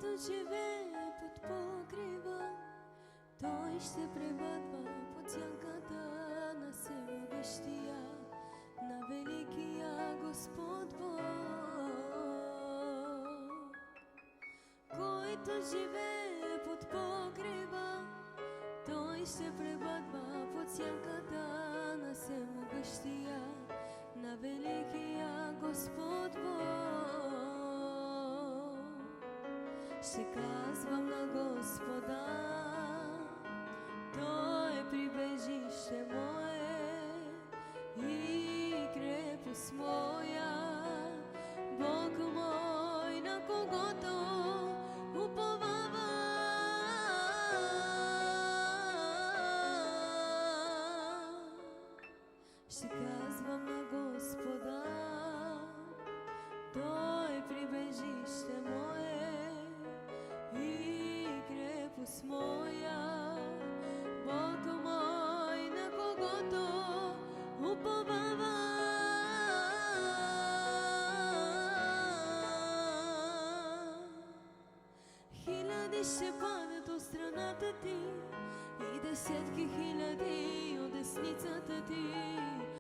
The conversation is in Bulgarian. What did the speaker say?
Който живее под покрива, той ще пребъдва под сянката на всемогъщия, на великия Господ Бог. Който живее под покрива, той ще пребъдва под сянката на всемогъщия, на великия Господ Бог. Ще казвам на Господа, Той е прибежище мое и крепост моя, Бог мой, на когото уповавам. Ще казвам на Господа, Той е прибежище мое и крепост моя, Бог мой, на когото уповавам. Хиляди ще падат от страната ти и десетки хиляди от десницата ти,